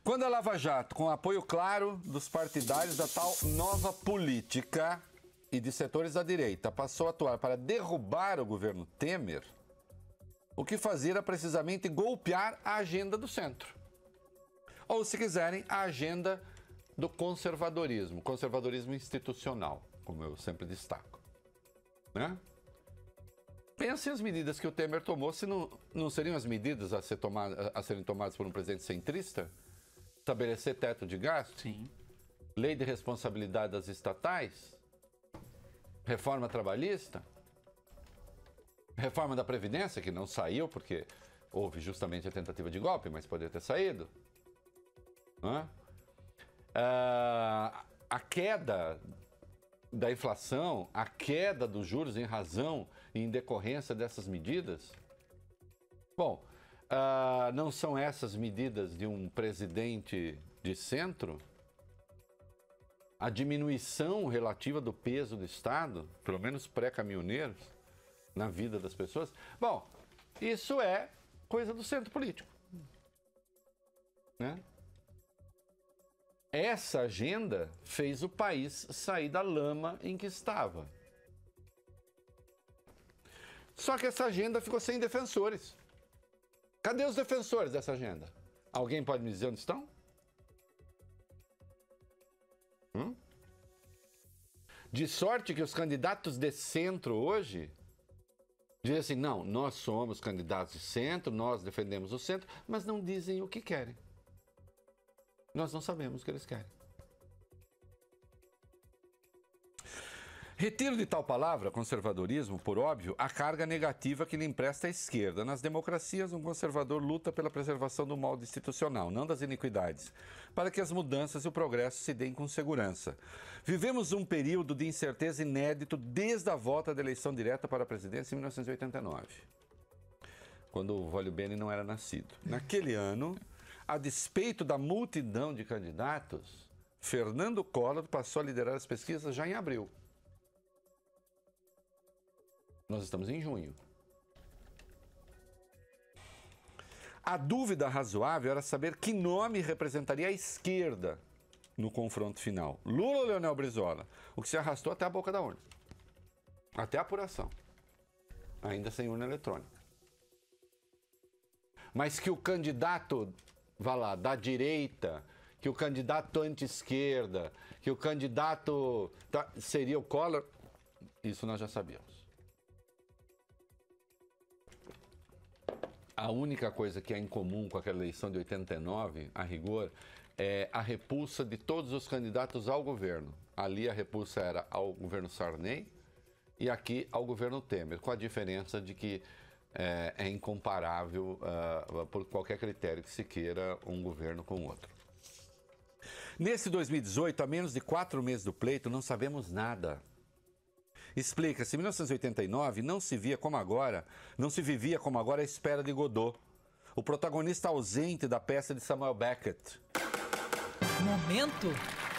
Quando a Lava Jato, com apoio claro dos partidários da tal nova política e de setores da direita, passou a atuar para derrubar o governo Temer, o que fazia era precisamente golpear a agenda do centro. Ou, se quiserem, a agenda do conservadorismo institucional, como eu sempre destaco. Né? Pensem as medidas que o Temer tomou, se não seriam as medidas a serem tomadas por um presidente centrista? Estabelecer teto de gasto? Sim. Lei de responsabilidade das estatais? Reforma trabalhista? Reforma da Previdência, que não saiu porque houve justamente a tentativa de golpe, mas poderia ter saído. A queda da inflação, a queda dos juros em razão e em decorrência dessas medidas? Bom, não são essas medidas de um presidente de centro? A diminuição relativa do peso do Estado, pelo menos pré-caminhoneiros, na vida das pessoas? Bom, isso é coisa do centro político. Né? Essa agenda fez o país sair da lama em que estava. Só que essa agenda ficou sem defensores. Cadê os defensores dessa agenda? Alguém pode me dizer onde estão? De sorte que os candidatos de centro hoje dizem assim, não, nós somos candidatos de centro, nós defendemos o centro, mas não dizem o que querem. Nós não sabemos o que eles querem. Retiro de tal palavra, conservadorismo, por óbvio, a carga negativa que lhe empresta a esquerda. Nas democracias, um conservador luta pela preservação do molde institucional, não das iniquidades, para que as mudanças e o progresso se deem com segurança. Vivemos um período de incerteza inédito desde a volta da eleição direta para a presidência em 1989, quando o Vólio Bene não era nascido. Naquele ano, a despeito da multidão de candidatos, Fernando Collor passou a liderar as pesquisas já em abril. Nós estamos em junho. A dúvida razoável era saber que nome representaria a esquerda no confronto final. Lula ou Leonel Brizola? O que se arrastou até a boca da urna. Até a apuração. Ainda sem urna eletrônica. Mas que o candidato, vá lá, da direita, que o candidato anti-esquerda, que o candidato seria o Collor, isso nós já sabíamos. A única coisa que é em comum com aquela eleição de 89, a rigor, é a repulsa de todos os candidatos ao governo. Ali a repulsa era ao governo Sarney e aqui ao governo Temer, com a diferença de que é incomparável por qualquer critério que se queira um governo com o outro. Nesse 2018, a menos de 4 meses do pleito, não sabemos nada. Explica-se, em 1989 não se vivia como agora a espera de Godot, o protagonista ausente da peça de Samuel Beckett. Momento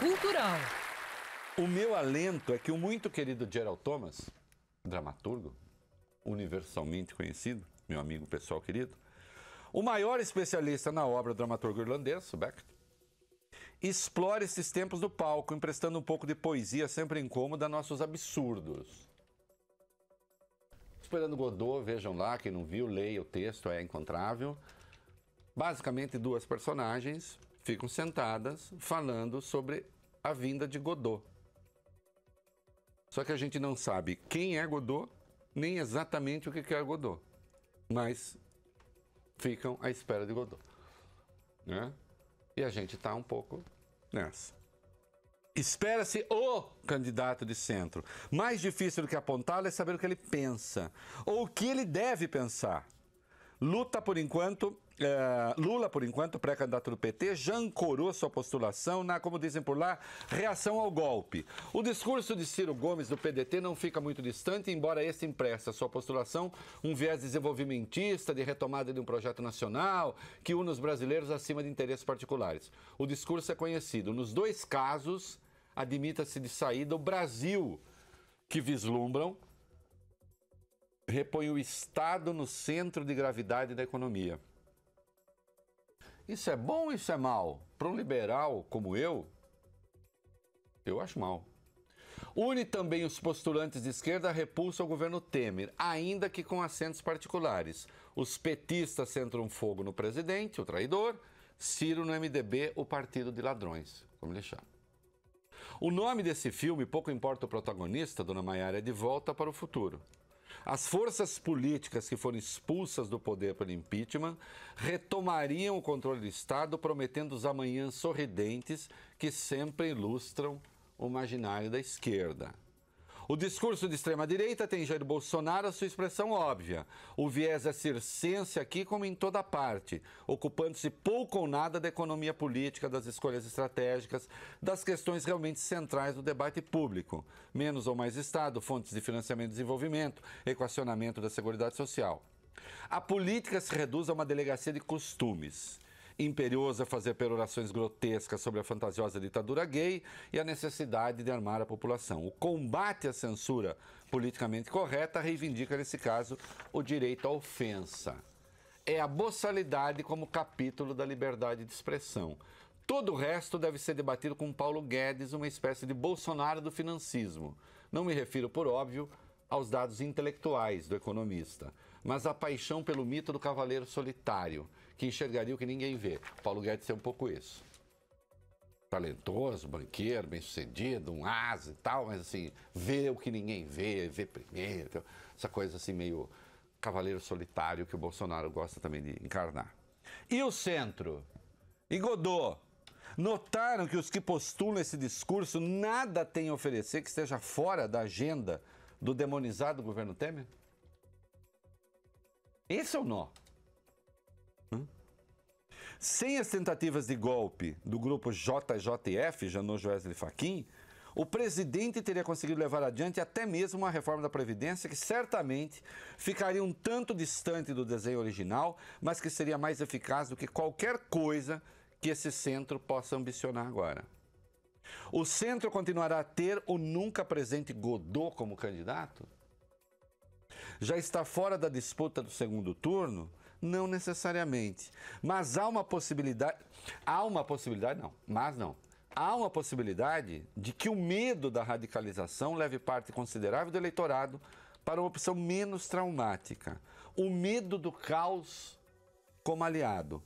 cultural. O meu alento é que o muito querido Gerald Thomas, dramaturgo, universalmente conhecido, meu amigo pessoal querido, o maior especialista na obra do dramaturgo irlandês, Beckett, explora esses tempos do palco, emprestando um pouco de poesia sempre incômoda a nossos absurdos. Esperando Godot, vejam lá, quem não viu, leia o texto, é encontrável. Basicamente, 2 personagens ficam sentadas falando sobre a vinda de Godot. Só que a gente não sabe quem é Godot, nem exatamente o que é Godot. Mas ficam à espera de Godot. Né? E a gente está um pouco nessa. Espera-se o candidato de centro. Mais difícil do que apontá-lo é saber o que ele pensa, ou o que ele deve pensar. Lula, por enquanto, pré-candidato do PT, já ancorou sua postulação na, como dizem por lá, reação ao golpe. O discurso de Ciro Gomes do PDT não fica muito distante, embora este empreste à sua postulação um viés desenvolvimentista, de retomada de um projeto nacional, que une os brasileiros acima de interesses particulares. O discurso é conhecido. Nos 2 casos, admita-se de saída o Brasil, que vislumbram, repõe o Estado no centro de gravidade da economia. Isso é bom ou isso é mal? Para um liberal como eu acho mal. Une também os postulantes de esquerda à repulsa ao governo Temer, ainda que com acentos particulares. Os petistas centram fogo no presidente, o traidor, Ciro no MDB, o partido de ladrões, como ele chama. O nome desse filme, pouco importa o protagonista, Dona Maiara, é De Volta para o Futuro. As forças políticas que foram expulsas do poder pelo impeachment retomariam o controle do Estado, prometendo os amanhãs sorridentes que sempre ilustram o imaginário da esquerda. O discurso de extrema-direita tem Jair Bolsonaro a sua expressão óbvia. O viés é circense aqui como em toda parte, ocupando-se pouco ou nada da economia política, das escolhas estratégicas, das questões realmente centrais do debate público. Menos ou mais Estado, fontes de financiamento e desenvolvimento, equacionamento da Seguridade Social. A política se reduz a uma delegacia de costumes. Imperioso é fazer perorações grotescas sobre a fantasiosa ditadura gay e a necessidade de armar a população. O combate à censura politicamente correta reivindica, nesse caso, o direito à ofensa. É a boçalidade como capítulo da liberdade de expressão. Todo o resto deve ser debatido com Paulo Guedes, uma espécie de Bolsonaro do financismo. Não me refiro, por óbvio, aos dados intelectuais do economista, mas à paixão pelo mito do cavaleiro solitário, que enxergaria o que ninguém vê. Paulo Guedes é um pouco isso. Talentoso, banqueiro, bem-sucedido, um asa e tal, mas assim, vê o que ninguém vê, vê primeiro, essa coisa assim meio cavaleiro solitário que o Bolsonaro gosta também de encarnar. E o centro? E Godot? Notaram que os que postulam esse discurso nada têm a oferecer que esteja fora da agenda do demonizado governo Temer? Esse é o nó. Sem as tentativas de golpe do grupo JJF, Janojo Wesley Fachin, o presidente teria conseguido levar adiante até mesmo uma reforma da Previdência que certamente ficaria um tanto distante do desenho original, mas que seria mais eficaz do que qualquer coisa que esse centro possa ambicionar agora. O centro continuará a ter o nunca presente Godot como candidato? Já está fora da disputa do segundo turno? Não necessariamente. Mas há uma possibilidade de que o medo da radicalização leve parte considerável do eleitorado para uma opção menos traumática. O medo do caos como aliado.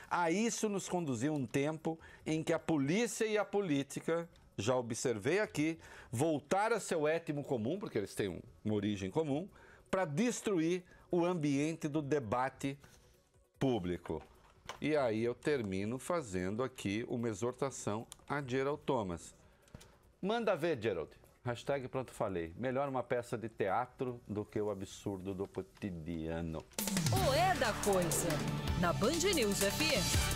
A isso nos conduziu um tempo em que a polícia e a política, já observei aqui, voltaram a seu étimo comum, porque eles têm uma origem comum, para destruir o ambiente do debate público. E aí eu termino fazendo aqui uma exortação a Gerald Thomas. Manda ver, Gerald. Hashtag pronto falei. Melhor uma peça de teatro do que o absurdo do cotidiano. O É da Coisa, na Band News FM.